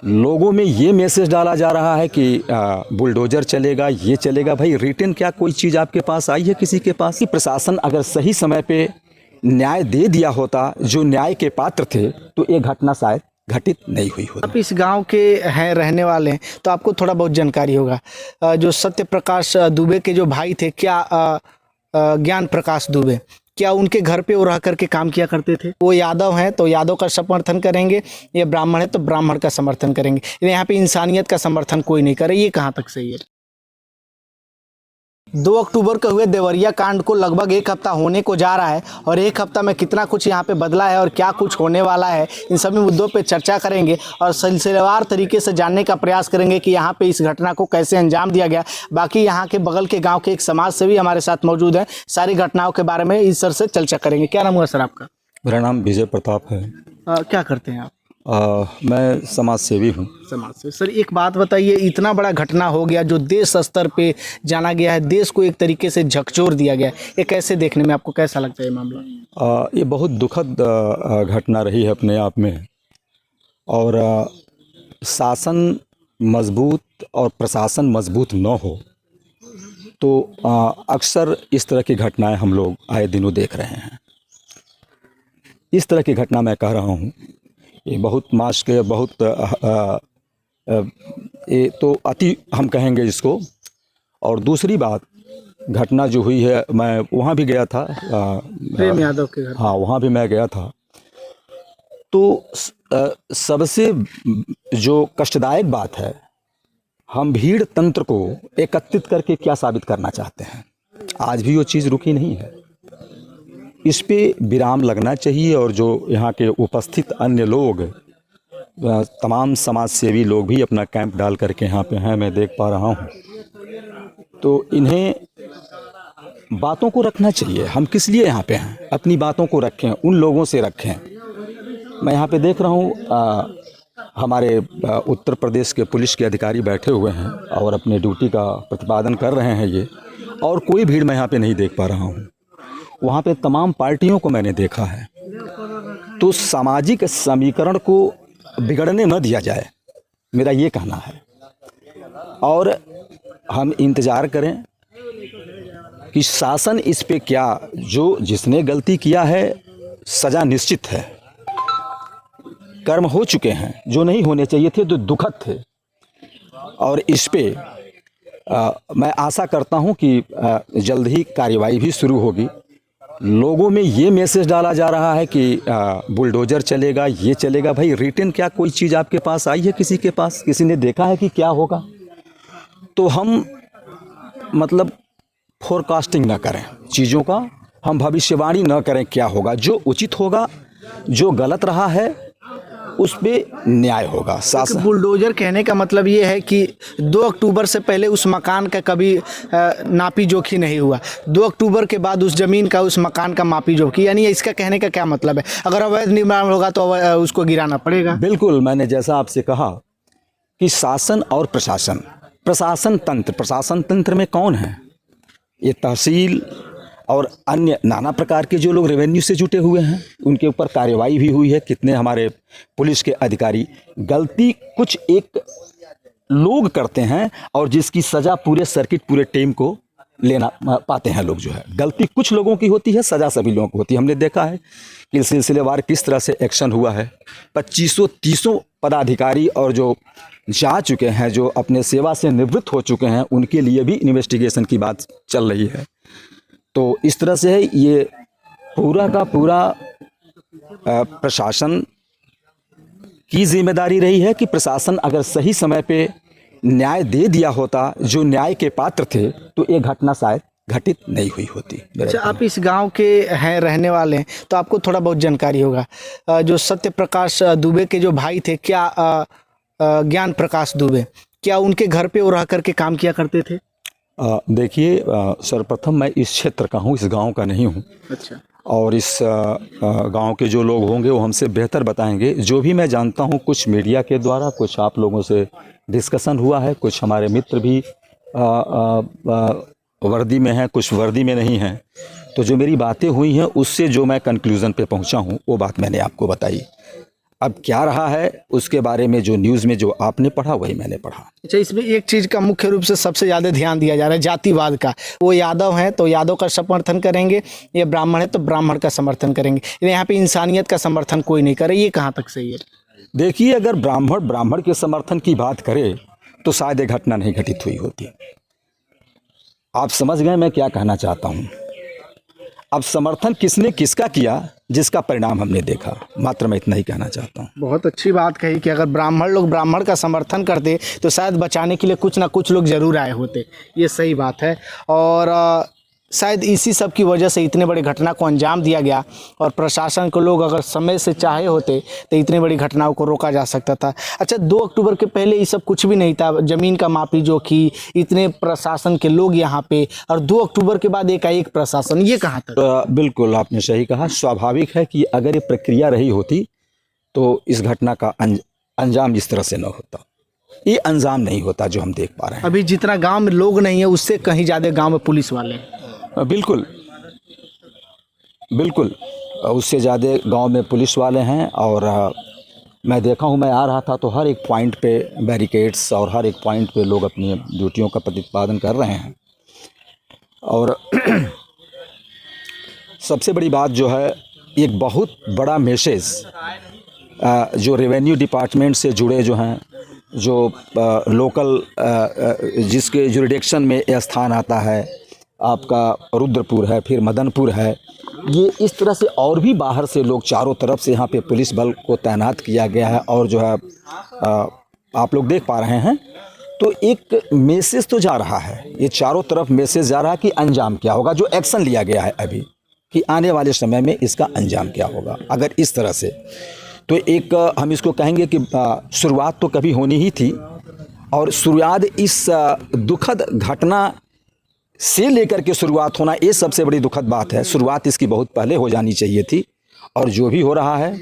लोगों में ये मैसेज डाला जा रहा है कि बुलडोजर चलेगा, ये चलेगा। भाई रिटर्न क्या कोई चीज़ आपके पास आई है किसी के पास? कि प्रशासन अगर सही समय पे न्याय दे दिया होता, जो न्याय के पात्र थे, तो ये घटना शायद घटित नहीं हुई होती। आप इस गांव के हैं, रहने वाले हैं, तो आपको थोड़ा बहुत जानकारी होगा। जो सत्य प्रकाश दुबे के जो भाई थे, क्या ज्ञान प्रकाश दुबे, क्या उनके घर पे वो रह करके काम किया करते थे? वो यादव हैं तो यादव का समर्थन करेंगे, ये ब्राह्मण है तो ब्राह्मण का समर्थन करेंगे। यहाँ पे इंसानियत का समर्थन कोई नहीं करे। ये कहाँ तक सही है? 2 अक्टूबर को हुए देवरिया कांड को लगभग 1 हफ्ता होने को जा रहा है, और 1 हफ्ता में कितना कुछ यहाँ पे बदला है और क्या कुछ होने वाला है, इन सभी मुद्दों पे चर्चा करेंगे और सिलसिलेवार तरीके से जानने का प्रयास करेंगे कि यहाँ पे इस घटना को कैसे अंजाम दिया गया। बाकी यहाँ के बगल के गाँव के एक समाज सेवी हमारे साथ मौजूद हैं, सारी घटनाओं के बारे में इस सर से चर्चा करेंगे। क्या नाम हुआ सर आपका? मेरा नाम विजय प्रताप है। क्या करते हैं आप? मैं समाज सेवी हूँ। समाज से सर, एक बात बताइए, इतना बड़ा घटना हो गया जो देश स्तर पे जाना गया है, देश को एक तरीके से झकझोर दिया गया है, ये कैसे देखने में आपको कैसा लगता है ये मामला? ये बहुत दुखद घटना रही है अपने आप में, और शासन मजबूत और प्रशासन मजबूत न हो तो अक्सर इस तरह की घटनाएं हम लोग आए दिनों देख रहे हैं। इस तरह की घटना मैं कह रहा हूँ, ये बहुत मास के बहुत ये तो अति हम कहेंगे इसको। और दूसरी बात, घटना जो हुई है, मैं वहाँ भी गया था, प्रेम यादव के घर। हाँ, वहाँ भी मैं गया था। तो सबसे जो कष्टदायक बात है, हम भीड़ तंत्र को एकत्रित करके क्या साबित करना चाहते हैं? आज भी वो चीज़ रुकी नहीं है। इस पे विराम लगना चाहिए, और जो यहाँ के उपस्थित अन्य लोग, तमाम समाज सेवी लोग भी अपना कैंप डाल करके यहाँ पे हैं, मैं देख पा रहा हूँ। तो इन्हें बातों को रखना चाहिए। हम किस लिए यहाँ पे हैं? अपनी बातों को रखें, उन लोगों से रखें। मैं यहाँ पे देख रहा हूँ हमारे उत्तर प्रदेश के पुलिस के अधिकारी बैठे हुए हैं और अपने ड्यूटी का प्रतिपादन कर रहे हैं ये, और कोई भीड़ मैं यहाँ पे नहीं देख पा रहा हूँ। वहाँ पे तमाम पार्टियों को मैंने देखा है। तो सामाजिक समीकरण को बिगड़ने न दिया जाए, मेरा ये कहना है। और हम इंतज़ार करें कि शासन इस पे क्या, जो जिसने गलती किया है सज़ा निश्चित है, कर्म हो चुके हैं जो नहीं होने चाहिए थे, जो दुखद थे। और इस पे मैं आशा करता हूं कि जल्द ही कार्रवाई भी शुरू होगी। लोगों में ये मैसेज डाला जा रहा है कि बुलडोजर चलेगा, ये चलेगा। भाई रिटर्न क्या कोई चीज़ आपके पास आई है किसी के पास? किसी ने देखा है कि क्या होगा? तो हम मतलब फोरकास्टिंग ना करें चीज़ों का, हम भविष्यवाणी ना करें क्या होगा। जो उचित होगा, जो गलत रहा है उस पे न्याय होगा। शासन बुलडोजर कहने का मतलब ये है कि 2 अक्टूबर से पहले उस मकान का कभी नापी जोखी नहीं हुआ, 2 अक्टूबर के बाद उस ज़मीन का, उस मकान का मापी जोखी, यानी इसका कहने का क्या मतलब है? अगर अवैध निर्माण होगा तो उसको गिराना पड़ेगा। बिल्कुल, मैंने जैसा आपसे कहा कि शासन और प्रशासन, प्रशासन तंत्र में कौन है? ये तहसील और अन्य नाना प्रकार के जो लोग रेवेन्यू से जुटे हुए हैं, उनके ऊपर कार्रवाई भी हुई है। कितने हमारे पुलिस के अधिकारी, गलती कुछ एक लोग करते हैं और जिसकी सज़ा पूरे सर्किट, पूरे टीम को लेना पाते हैं लोग। जो है गलती कुछ लोगों की होती है, सज़ा सभी लोगों की होती है। हमने देखा है कि सिलसिलेवार किस तरह से एक्शन हुआ है। 2500-30 पदाधिकारी और जो जा चुके हैं, जो अपने सेवा से निवृत्त हो चुके हैं, उनके लिए भी इन्वेस्टिगेशन की बात चल रही है। तो इस तरह से ये पूरा का पूरा प्रशासन की जिम्मेदारी रही है कि प्रशासन अगर सही समय पे न्याय दे दिया होता, जो न्याय के पात्र थे, तो ये घटना शायद घटित नहीं हुई होती। अच्छा, आप इस गांव के हैं, रहने वाले हैं, तो आपको थोड़ा बहुत जानकारी होगा। जो सत्य प्रकाश दुबे के जो भाई थे, क्या ज्ञान प्रकाश दुबे, क्या उनके घर पे वो रह करके काम किया करते थे? देखिए, सर्वप्रथम मैं इस क्षेत्र का हूँ, इस गांव का नहीं हूँ। अच्छा। और इस गांव के जो लोग होंगे वो हमसे बेहतर बताएंगे। जो भी मैं जानता हूँ, कुछ मीडिया के द्वारा, कुछ आप लोगों से डिस्कशन हुआ है, कुछ हमारे मित्र भी वर्दी में हैं, कुछ वर्दी में नहीं हैं। तो जो मेरी बातें हुई हैं, उससे जो मैं कंक्लूज़न पे पहुँचा हूँ, वो बात मैंने आपको बताई। अब क्या रहा है उसके बारे में जो न्यूज़ में जो आपने पढ़ा वही मैंने पढ़ा। अच्छा, इसमें एक चीज़ का मुख्य रूप से सबसे ज़्यादा ध्यान दिया जा रहा है जातिवाद का। वो यादव हैं तो यादव का समर्थन करेंगे, ये ब्राह्मण है तो ब्राह्मण का समर्थन करेंगे। यहाँ पे इंसानियत का समर्थन कोई नहीं करे, ये कहाँ तक सही है? देखिए, अगर ब्राह्मण ब्राह्मण के समर्थन की बात करे तो शायद ये घटना नहीं घटित हुई होती। आप समझ गए मैं क्या कहना चाहता हूँ। अब समर्थन किसने किसका किया जिसका परिणाम हमने देखा, मात्र मैं इतना ही कहना चाहता हूँ। बहुत अच्छी बात कही कि अगर ब्राह्मण लोग ब्राह्मण का समर्थन करते तो शायद बचाने के लिए कुछ ना कुछ लोग जरूर आए होते, ये सही बात है। और शायद इसी सब की वजह से इतने बड़ी घटना को अंजाम दिया गया, और प्रशासन को लोग अगर समय से चाहे होते तो इतनी बड़ी घटनाओं को रोका जा सकता था। अच्छा, 2 अक्टूबर के पहले ये सब कुछ भी नहीं था, ज़मीन का मापी जो की, इतने प्रशासन के लोग यहाँ पे, और 2 अक्टूबर के बाद एकाएक प्रशासन, ये कहाँ तक? बिल्कुल आपने सही कहा। स्वाभाविक है कि अगर ये प्रक्रिया रही होती तो इस घटना का अंजाम इस तरह से न होता, ये अंजाम नहीं होता जो हम देख पा रहे हैं। अभी जितना गाँव में लोग नहीं है उससे कहीं ज़्यादा गाँव में पुलिस वाले हैं। बिल्कुल बिल्कुल, उससे ज़्यादा गांव में पुलिस वाले हैं। और मैं देखा हूं, मैं आ रहा था तो हर एक पॉइंट पे बैरिकेड्स और हर एक पॉइंट पे लोग अपनी ड्यूटियों का प्रतिपादन कर रहे हैं। और सबसे बड़ी बात जो है, एक बहुत बड़ा मैसेज जो रेवेन्यू डिपार्टमेंट से जुड़े जो हैं, जो लोकल जिसके जुरिडिक्शन में यह स्थान आता है, आपका रुद्रपुर है, फिर मदनपुर है, ये इस तरह से और भी बाहर से लोग, चारों तरफ से यहाँ पे पुलिस बल को तैनात किया गया है। और जो है आप लोग देख पा रहे हैं, तो एक मैसेज तो जा रहा है, ये चारों तरफ मैसेज जा रहा है कि अंजाम क्या होगा, जो एक्शन लिया गया है अभी, कि आने वाले समय में इसका अंजाम क्या होगा। अगर इस तरह से, तो एक हम इसको कहेंगे कि शुरुआत तो कभी होनी ही थी, और शुरुआत इस दुखद घटना से लेकर के शुरुआत होना, ये सबसे बड़ी दुखद बात है। शुरुआत इसकी बहुत पहले हो जानी चाहिए थी, और जो भी हो रहा है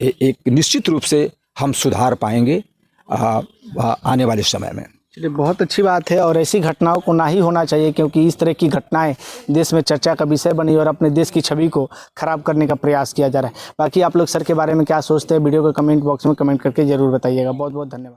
एक निश्चित रूप से हम सुधार पाएंगे आने वाले समय में। चलिए, बहुत अच्छी बात है, और ऐसी घटनाओं को ना ही होना चाहिए, क्योंकि इस तरह की घटनाएं देश में चर्चा का विषय बनी और अपने देश की छवि को खराब करने का प्रयास किया जा रहा है। बाकी आप लोग सर के बारे में क्या सोचते हैं, वीडियो को कमेंट बॉक्स में कमेंट करके ज़रूर बताइएगा। बहुत बहुत धन्यवाद।